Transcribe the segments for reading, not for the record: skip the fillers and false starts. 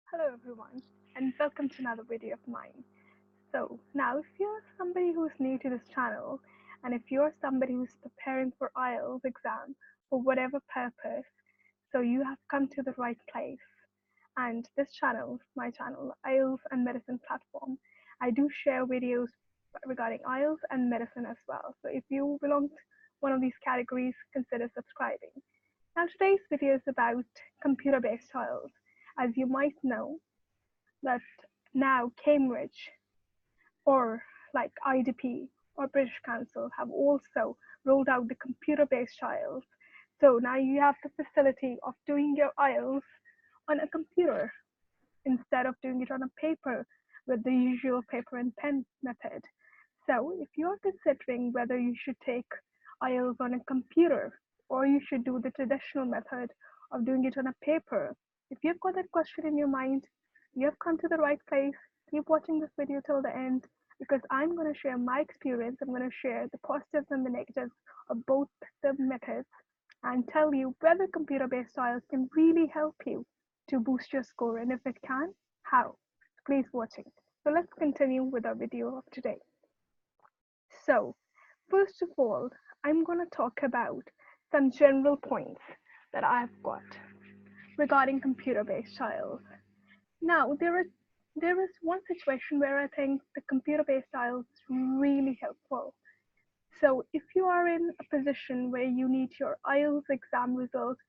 Hello everyone and welcome to another video of mine. So now if you're somebody who's new to this channel and if you're somebody who's preparing for IELTS exam for whatever purpose, so you have come to the right place. And this channel, my channel, IELTS and Medicine platform, I do share videos regarding IELTS and medicine as well. So if you belong to one of these categories, consider subscribing. Now today's video is about computer-based IELTS. As you might know, that now Cambridge or like IDP or British Council have also rolled out the computer-based IELTS. So now you have the facility of doing your IELTS on a computer instead of doing it on a paper with the usual paper and pen method. So if you're considering whether you should take IELTS on a computer or you should do the traditional method of doing it on a paper, if you've got that question in your mind, you have come to the right place. Keep watching this video till the end because I'm going to share my experience. I'm going to share the positives and the negatives of both the methods and tell you whether computer-based IELTS can really help you to boost your score, and if it can, how. Please watching. So let's continue with our video of today. So first of all, I'm going to talk about some general points that I've got regarding computer-based IELTS. Now, there is one situation where I think the computer-based IELTS is really helpful. So if you are in a position where you need your IELTS exam results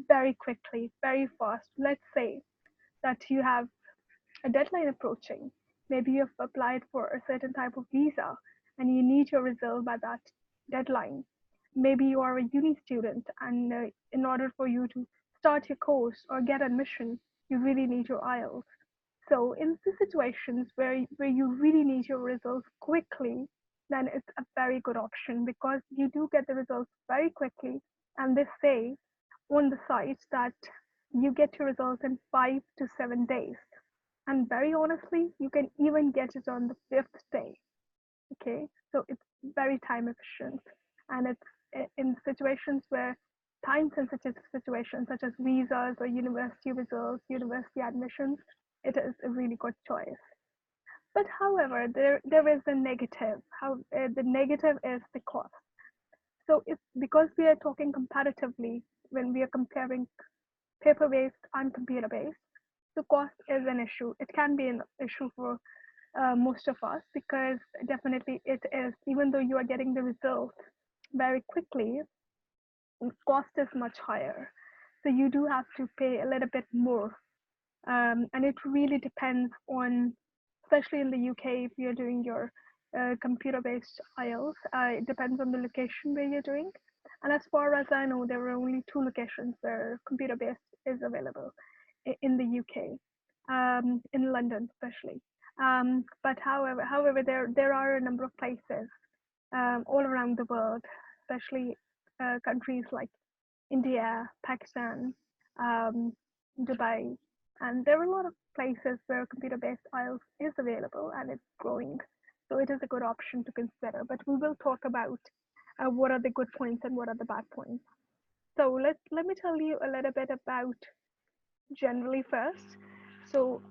very quickly, very fast, let's say that you have a deadline approaching. Maybe you've applied for a certain type of visa and you need your result by that deadline. Maybe you are a uni student and in order for you to start your course or get admission, you really need your IELTS. So in the situations where you really need your results quickly, then it's a very good option because you do get the results very quickly. And they say on the site that you get your results in 5 to 7 days. And very honestly, you can even get it on the fifth day. Okay, so it's very time efficient, and it's in situations where time sensitive situations such as visas or university results, university admissions, it is a really good choice. But however, there is a negative. How the negative is the cost. So it's because we are talking comparatively when we are comparing paper based and computer based. The cost is an issue. It can be an issue for most of us because definitely it is, even though you are getting the result very quickly, the cost is much higher. So you do have to pay a little bit more. And it really depends on, especially in the UK, if you're doing your computer based IELTS, it depends on the location where you're doing. And as far as I know, there are only two locations where computer based is available in the UK, in London especially. But however, there are a number of places all around the world, especially countries like India, Pakistan, um, Dubai, and there are a lot of places where computer-based IELTS is available and it's growing. So it is a good option to consider. But we will talk about what are the good points and what are the bad points. So let me tell you a little bit about generally first. So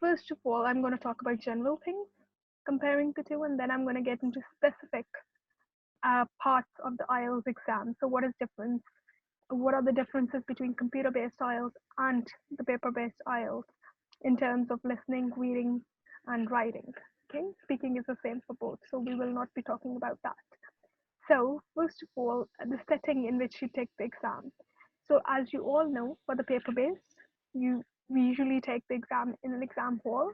first of all, I'm going to talk about general things comparing the two, and then I'm going to get into specific parts of the IELTS exam. So what is different? What are the differences between computer-based IELTS and the paper-based IELTS in terms of listening, reading, and writing? Okay, speaking is the same for both, so we will not be talking about that. So first of all, the setting in which you take the exam. So as you all know, for the paper-based, we usually take the exam in an exam hall,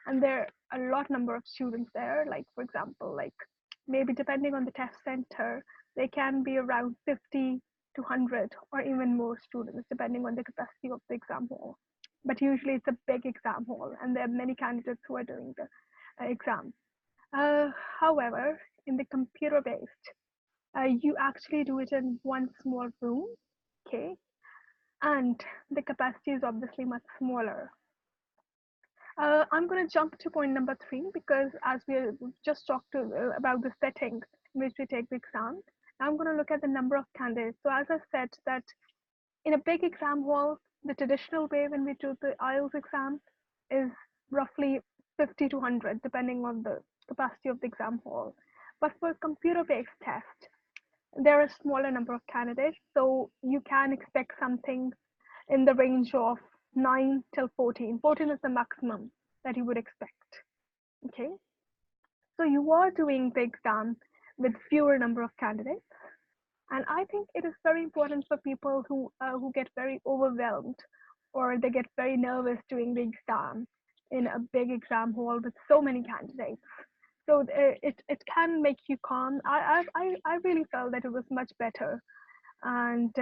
and there are a lot number of students there. Like for example, like maybe depending on the test center, they can be around 50 to 100 or even more students, depending on the capacity of the exam hall. But usually it's a big exam hall, and there are many candidates who are doing the exam. Uh, However, in the computer-based, you actually do it in one small room, okay? And the capacity is obviously much smaller. I'm going to jump to point number three because as we just talked about the setting in which we take the exam, now I'm going to look at the number of candidates. So as I said that in a big exam hall, The traditional way when we do the IELTS exam is roughly 50 to 100, depending on the capacity of the exam hall. But for computer-based test, there are a smaller number of candidates, so you can expect something in the range of 9 till 14. 14 is the maximum that you would expect. Okay, so you are doing the exam with fewer number of candidates, and I think it is very important for people who get very overwhelmed or they get very nervous doing the exam in a big exam hall with so many candidates. So it can make you calm. I really felt that it was much better, and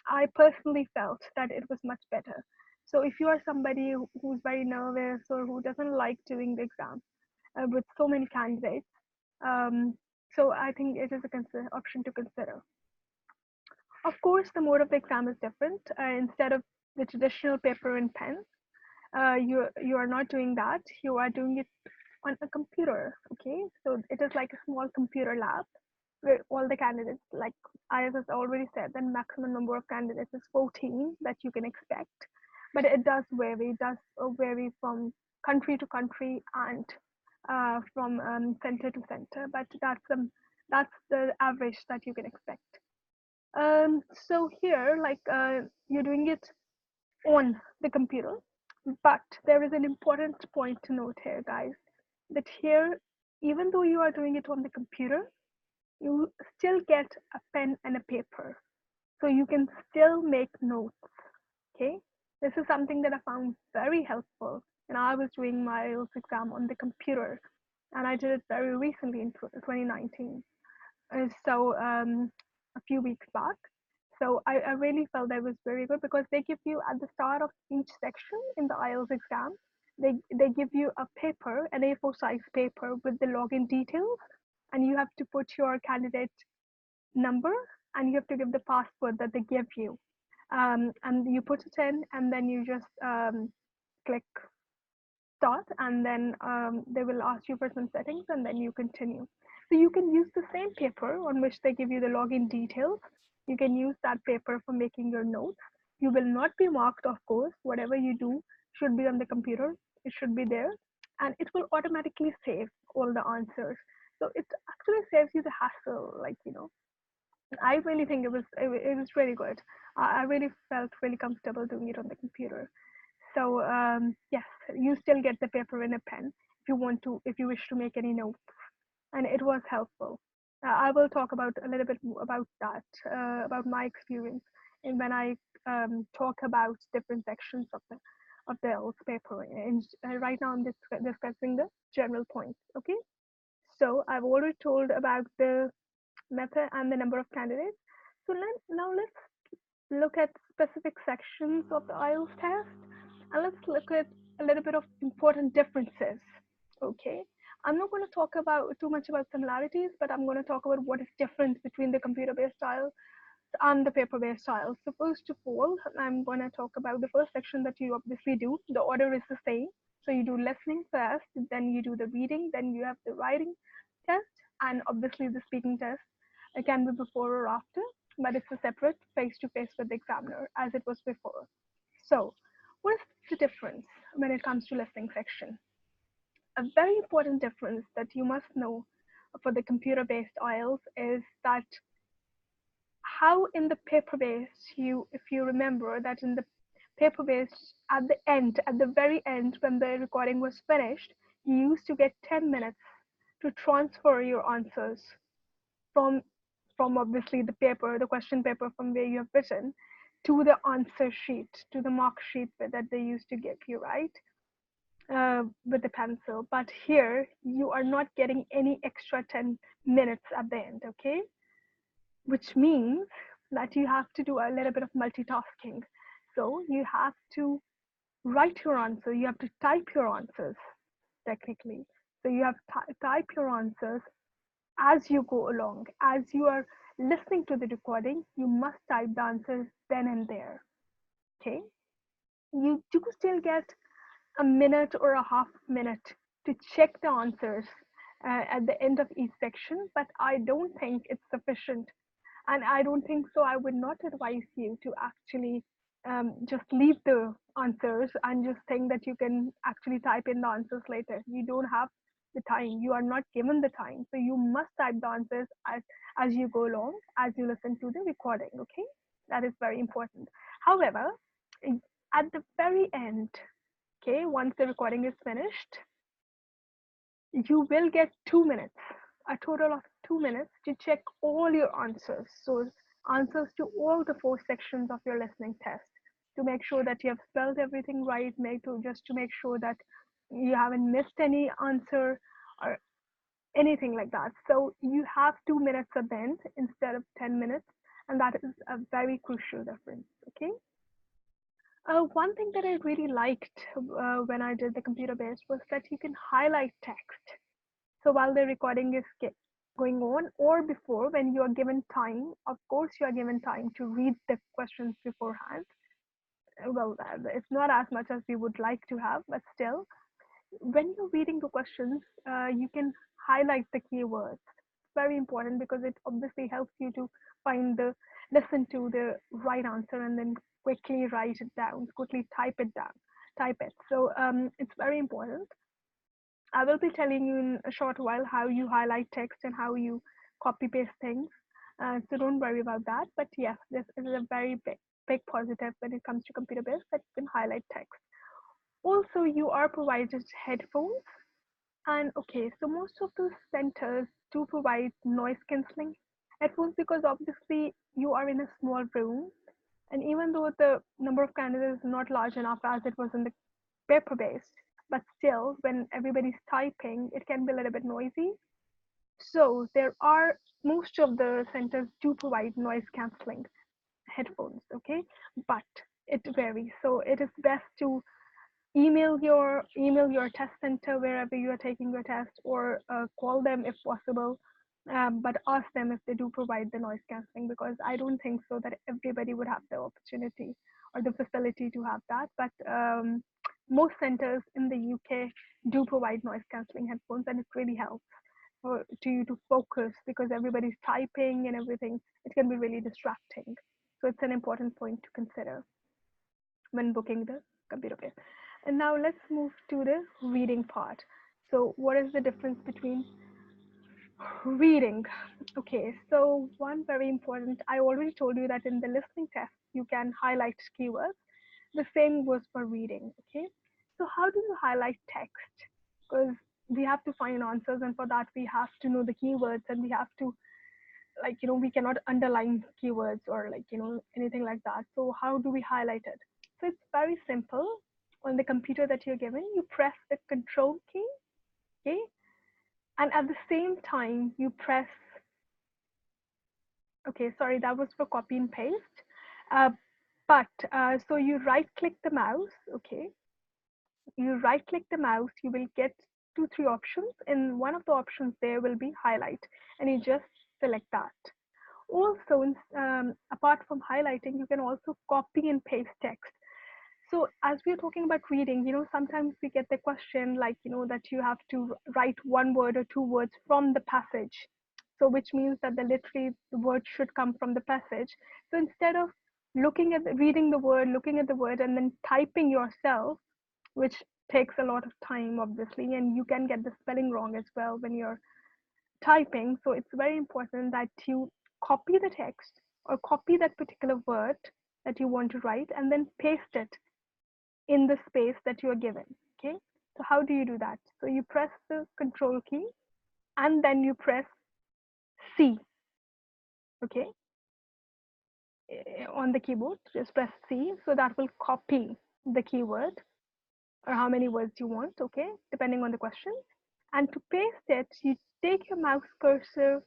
I personally felt that it was much better. So if you are somebody who's very nervous or who doesn't like doing the exam with so many candidates, um, so I think it is a option to consider. Of course, the mode of the exam is different. Instead of the traditional paper and pen, you are not doing that. You are doing it on a computer. Okay, so it is like a small computer lab where all the candidates, like I has already said, the maximum number of candidates is 14 that you can expect, but it does vary. It does vary from country to country and from center to center. But that's the average that you can expect. So here, like you're doing it on the computer, but there is an important point to note here, guys, that here, even though you are doing it on the computer, you still get a pen and a paper, so you can still make notes. Okay, this is something that I found very helpful, and I was doing my IELTS exam on the computer, and I did it very recently in 2019. A few weeks back. So I really felt that was very good because they give you at the start of each section in the IELTS exam, they give you a paper, an A4 size paper with the login details, and you have to put your candidate number and you have to give the password that they give you. And you put it in, and then you just click start, and then they will ask you for some settings, and then you continue. So you can use the same paper on which they give you the login details. You can use that paper for making your notes. You will not be marked, of course. Whatever you do should be on the computer. It should be there, and it will automatically save all the answers. So it actually saves you the hassle, like I really think it was really good. I really felt really comfortable doing it on the computer. So yes, you still get the paper and a pen if you wish to make any notes, and it was helpful. I will talk about a little bit more about that, about my experience, and when I talk about different sections of the IELTS paper. And right now I'm discussing the general points. Okay, so I've already told about the method and the number of candidates. So now let's look at specific sections of the IELTS test, and let's look at a little bit of important differences. Okay, I'm not going to talk about too much about similarities, but I'm going to talk about what is different between the computer-based style and the paper-based style. So first of all, I'm going to talk about the first section that you obviously do. The order is the same. So you do listening first, then you do the reading, then you have the writing test, and obviously the speaking test. It can be before or after, but it's a separate face-to-face with the examiner as it was before. So what is the difference when it comes to listening section? A very important difference that you must know for the computer-based IELTS is that how in the paper-based, if you remember that in the paper-based, at the end, at the very end, when the recording was finished, you used to get 10 minutes to transfer your answers from from obviously the paper, the question paper from where you have written, to the answer sheet, to the mark sheet that they used to give you, right? With the pencil. But here, you are not getting any extra 10 minutes at the end, okay? Which means that you have to do a little bit of multitasking. So you have to write your answer, you have to type your answers technically. So you have to type your answers as you go along. As you are listening to the recording, you must type the answers then and there. Okay? You do still get a minute or a half minute to check the answers at the end of each section, but I don't think it's sufficient. And I don't think so. I would not advise you to actually just leave the answers and just think that you can actually type in the answers later. You don't have the time. You are not given the time. So you must type the answers as you go along, as you listen to the recording. Okay, that is very important. However, at the very end, okay, once the recording is finished, you will get 2 minutes, a total of 2 minutes to check all your answers. So, answers to all the four sections of your listening test to make sure that you have spelled everything right, just to make sure that you haven't missed any answer or anything like that. So, you have 2 minutes at the end instead of 10 minutes, and that is a very crucial difference. Okay. One thing that I really liked when I did the computer based was that you can highlight text. So while the recording is going on, or before, when you are given time, of course, you are given time to read the questions beforehand. Well, it's not as much as we would like to have, but still, when you're reading the questions, you can highlight the keywords. It's very important because it obviously helps you to listen to the right answer and then quickly write it down, quickly type it. So it's very important. I will be telling you in a short while how you highlight text and how you copy paste things. So don't worry about that. But yes, this is a very big positive when it comes to computer based that you can highlight text. Also, you are provided headphones. And okay, so most of those centers do provide noise cancelling headphones because obviously you are in a small room. And even though the number of candidates is not large enough as it was in the paper based, but still, when everybody's typing, it can be a little bit noisy. So there are most of the centers do provide noise cancelling headphones, okay, but it varies. So it is best to email your test center wherever you are taking your test, or call them if possible, but ask them if they do provide the noise cancelling, because I don't think so that everybody would have the opportunity or the facility to have that. But most centers in the UK do provide noise cancelling headphones, and it really helps to you to focus because everybody's typing and everything. It can be really distracting, so it's an important point to consider when booking the computer base. And now let's move to the reading part. So what is the difference between reading? Okay, so one very important, I already told you that in the listening test, you can highlight keywords. The same goes for reading. Okay, so how do you highlight text? Because we have to find answers, and for that, we have to know the keywords, and we have to, like, we cannot underline keywords or, like, anything like that. So how do we highlight it? So it's very simple. On the computer that you're given, you press the control key, okay, and at the same time you press, okay, sorry, that was for copy and paste. So you right click the mouse, okay, you right click the mouse, you will get 2 3 options. In one of the options there will be highlight, and you just select that. Also, apart from highlighting, you can also copy and paste text. So as we're talking about reading, sometimes we get the question like, that you have to write one word or two words from the passage. So which means that literally the word should come from the passage. So instead of looking at the word and then typing yourself, which takes a lot of time, obviously, and you can get the spelling wrong as well when you're typing. So it's very important that you copy the text or copy that particular word that you want to write and then paste it in the space that you are given. Okay, so how do you do that? So you press the control key and then you press C. Okay, on the keyboard, just press C, so that will copy the keyword or how many words you want, okay, depending on the question. And to paste it, you take your mouse cursor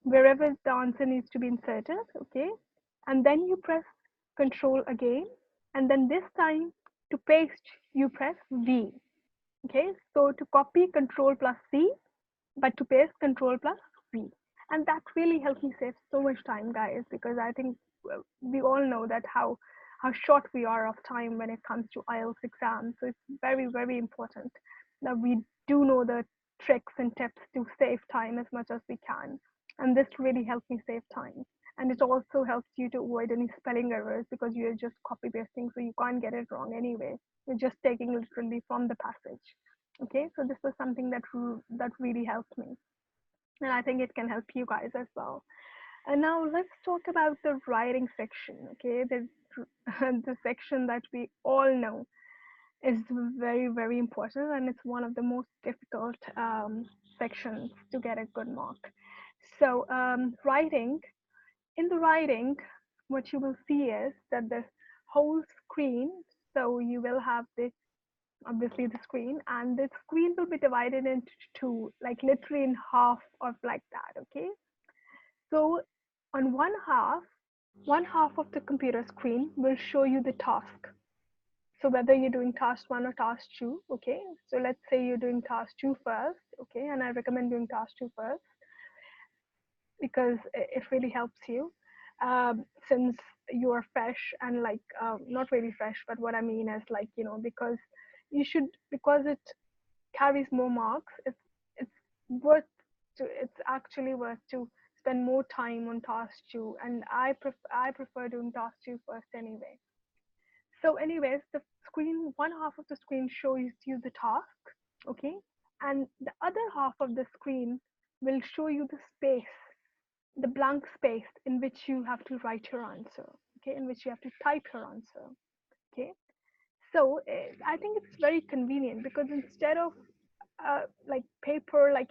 wherever the answer needs to be inserted, okay, and then you press control again, and then this time to paste you press V. Okay, so to copy, control plus C, but to paste, control plus V. And that really helped me save so much time, guys, because I think we all know that how short we are of time when it comes to IELTS exams. So it's very, very important that we do know the tricks and tips to save time as much as we can. And this really helped me save time. And it also helps you to avoid any spelling errors because you're just copy pasting, so you can't get it wrong anyway. You're just taking literally from the passage. Okay, so this was something that really helped me, and I think it can help you guys as well. And now let's talk about the writing section. Okay, the section that we all know is very, very important, and it's one of the most difficult sections to get a good mark. So writing, in the writing, what you will see is that the whole screen, so you will have the obviously the screen, and the screen will be divided into two, like literally in half of like that. Okay, so on one half of the computer screen will show you the task. So whether you're doing task one or task two, okay, so let's say you're doing task two first, okay, and I recommend doing task two first because it really helps you, since you are fresh and like not really fresh, but what I mean is like, because because it carries more marks, it's worth it's actually worth to spend more time on task two, and I prefer doing task two first anyway. So anyways, the screen, one half of the screen shows you the task, okay, and the other half of the screen will show you the space, the blank space in which you have to write your answer, okay, in which you have to type your answer, okay. So I think it's very convenient because instead of like paper, like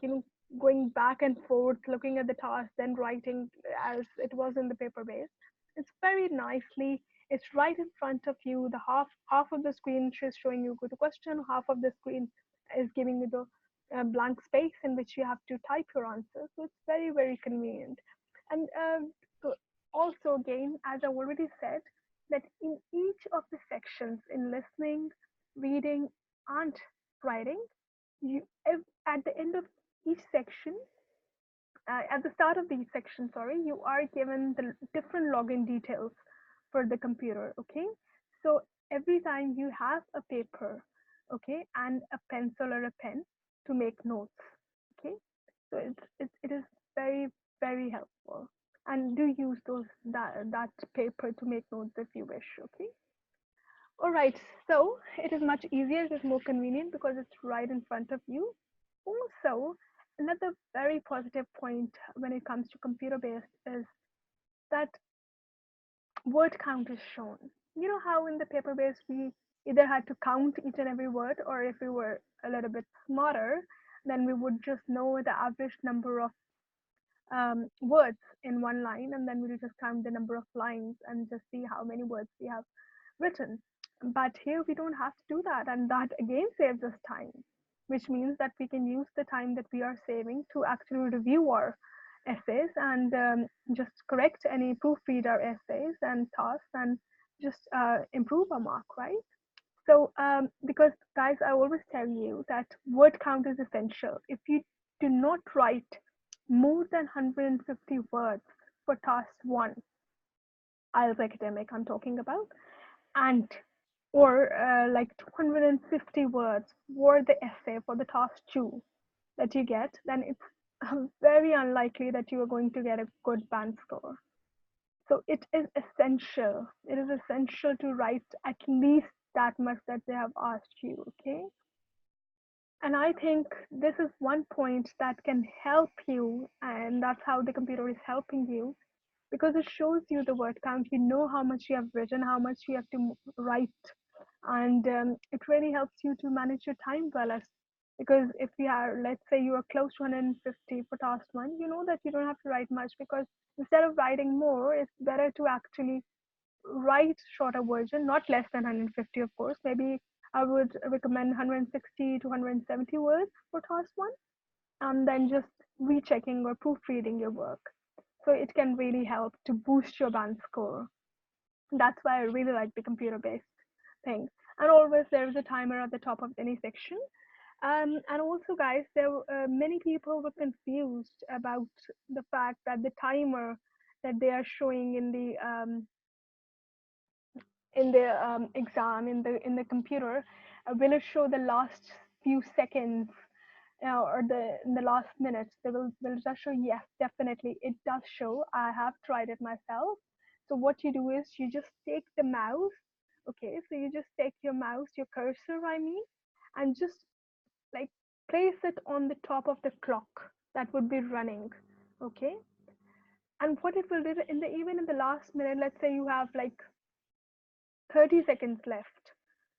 going back and forth, looking at the task, then writing as it was in the paper base, it's very nicely. It's right in front of you. The half of the screen is showing you the question. Half of the screen is giving you the blank space in which you have to type your answer. So it's very, very convenient. And so also again, as I already said, that in each of the sections, in listening, reading, and writing, you at the end of each section, at the start of each section, sorry, you are given the different login details for the computer. Okay, so every time you have a paper, okay, and a pencil or a pen to make notes. Okay, so it is very, very helpful, and do use that paper to make notes if you wish. Okay. All right, so it is much easier, it is more convenient because it's right in front of you. Also, another very positive point when it comes to computer based is that word count is shown. You know how in the paper based we either had to count each and every word, or if we were a little bit smarter, then we would just know the average number of words in one line, and then we'll just count the number of lines and just see how many words we have written. But here we don't have to do that, and that again saves us time, which means that we can use the time that we are saving to actually review our essays and just correct any proofread our essays and tasks and just improve our mark, right? So, because guys, I always tell you that word count is essential. If you do not write more than 150 words for task one, IELTS academic I'm talking about, and or like 250 words for the essay for the task two that you get, then it's very unlikely that you are going to get a good band score. So it is essential. It is essential to write at least that much that they have asked you. Okay. And I think this is one point that can help you, and that's how the computer is helping you because it shows you the word count. You know how much you have written, how much you have to write, and it really helps you to manage your time well. As because if you are, let's say, you are close to 150 for task one, you know that you don't have to write much because instead of writing more, it's better to actually write shorter version, not less than 150, of course. Maybe I would recommend 160 to 170 words for task one, and then just rechecking or proofreading your work. So it can really help to boost your band score. That's why I really like the computer-based thing. And always there is a timer at the top of any section. And also, guys, many people were confused about the fact that the timer that they are showing in the exam in the computer will it show the last few seconds or in the last minute, they will just show yes, definitely it does show. I have tried it myself. So what you do is you just take the mouse. Okay, so you just take your mouse, your cursor, I mean, and just like place it on the top of the clock that would be running. Okay, and what it will do in the even in the last minute, let's say you have like 30 seconds left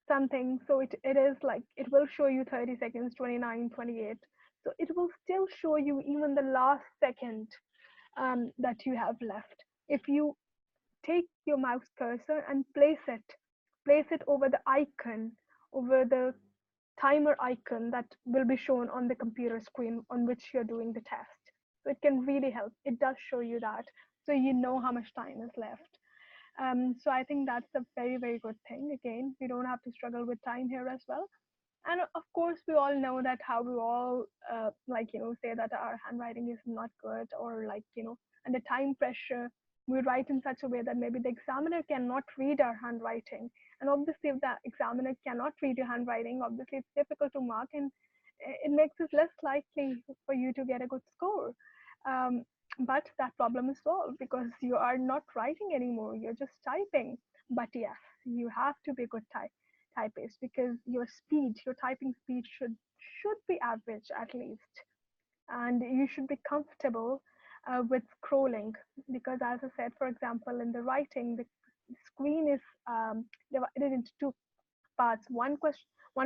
something, so it is like it will show you 30 seconds, 29, 28. So it will still show you even the last second that you have left. If you take your mouse cursor and place it over the icon, over the timer icon that will be shown on the computer screen on which you're doing the test. So it can really help. It does show you that, so you know how much time is left. So I think that's a very, very good thing. Again, we don't have to struggle with time here as well. And of course, we all know that how we all say that our handwriting is not good, or under time pressure, we write in such a way that maybe the examiner cannot read our handwriting. And obviously, if the examiner cannot read your handwriting, obviously it's difficult to mark, and it makes it less likely for you to get a good score. Um, but that problem is solved because you are not writing anymore, you're just typing. But yes, you have to be a good typist, because your typing speed should be average at least, and you should be comfortable with scrolling, because as I said, for example, in the writing, the screen is divided into two parts. One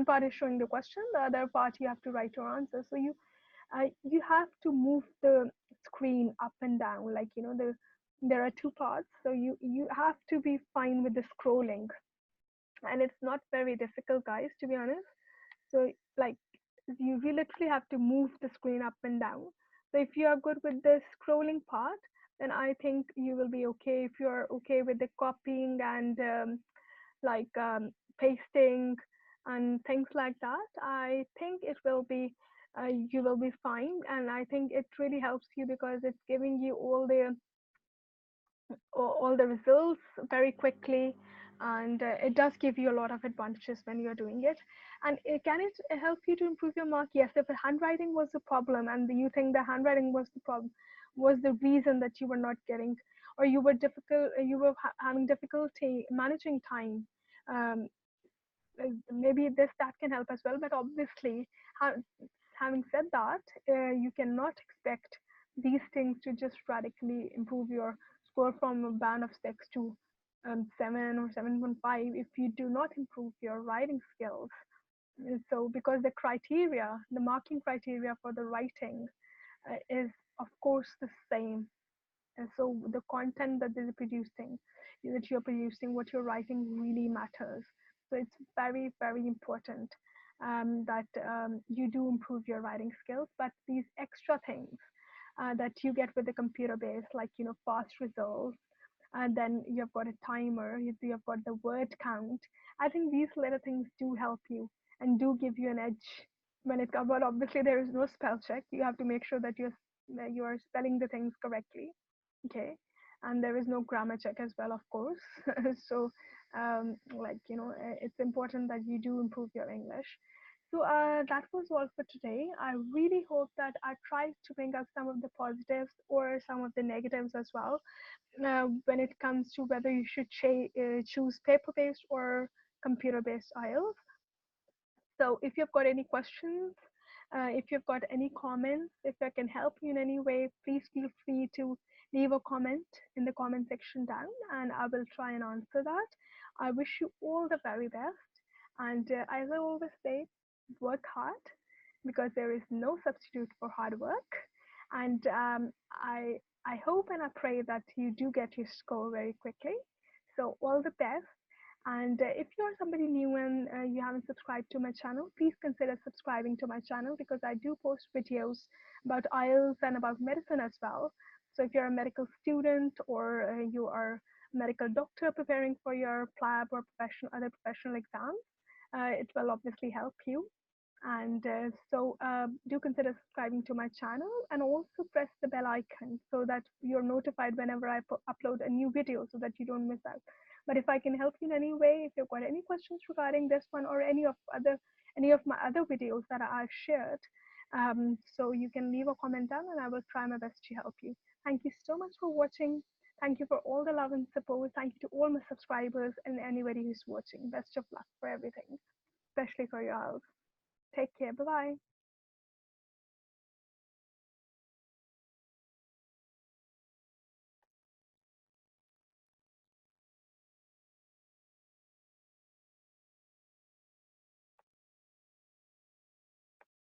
part is showing the question, the other part you have to write your answer. So you have to move the screen up and down, like there are two parts, so you have to be fine with the scrolling, and it's not very difficult, guys, to be honest. So like you literally have to move the screen up and down. So if you are good with the scrolling part, then I think you will be okay. If you're okay with the copying and like pasting and things like that, I think it will be you will be fine. And I think it really helps you because it's giving you all the results very quickly, and it does give you a lot of advantages when you're doing it. And can it help you to improve your mark? Yes, if the handwriting was the problem and you think the handwriting was the problem, was the reason that you were not getting, or you were having difficulty managing time, um, maybe that can help as well. But obviously, ha- having said that, you cannot expect these things to just radically improve your score from a band of 6 to 7 or 7.5 if you do not improve your writing skills. So, because the marking criteria for the writing is, of course, the same. And so the content that you're producing, what you're writing really matters. So it's very, very important that you do improve your writing skills. But these extra things that you get with the computer base, like fast results, and then you've got a timer, you've got the word count. I think these little things do help you and do give you an edge when it comes. But obviously, there is no spell check. You have to make sure that you are spelling the things correctly. Okay, and there is no grammar check as well, of course. So it's important that you do improve your English. So that was all for today. I really hope that I tried to bring up some of the positives or some of the negatives as well, when it comes to whether you should choose paper-based or computer-based IELTS. So if you've got any questions, if you've got any comments, if I can help you in any way, please feel free to leave a comment in the comment section down, and I will try and answer that. I wish you all the very best. And as I always say, work hard, because there is no substitute for hard work. And I hope and I pray that you do get your score very quickly. So all the best. And if you're somebody new and you haven't subscribed to my channel, please consider subscribing to my channel, because I do post videos about IELTS and about medicine as well. So if you're a medical student, or you are a medical doctor preparing for your PLAB or other professional exams, it will obviously help you. And do consider subscribing to my channel, and also press the bell icon so that you're notified whenever I upload a new video, so that you don't miss out. But if I can help you in any way, if you've got any questions regarding this one or any of my other videos that I've shared, So you can leave a comment down and I will try my best to help you. Thank you so much for watching. Thank you for all the love and support. Thank you to all my subscribers and anybody who's watching. Best of luck for everything, especially for your health. Take care. Bye bye.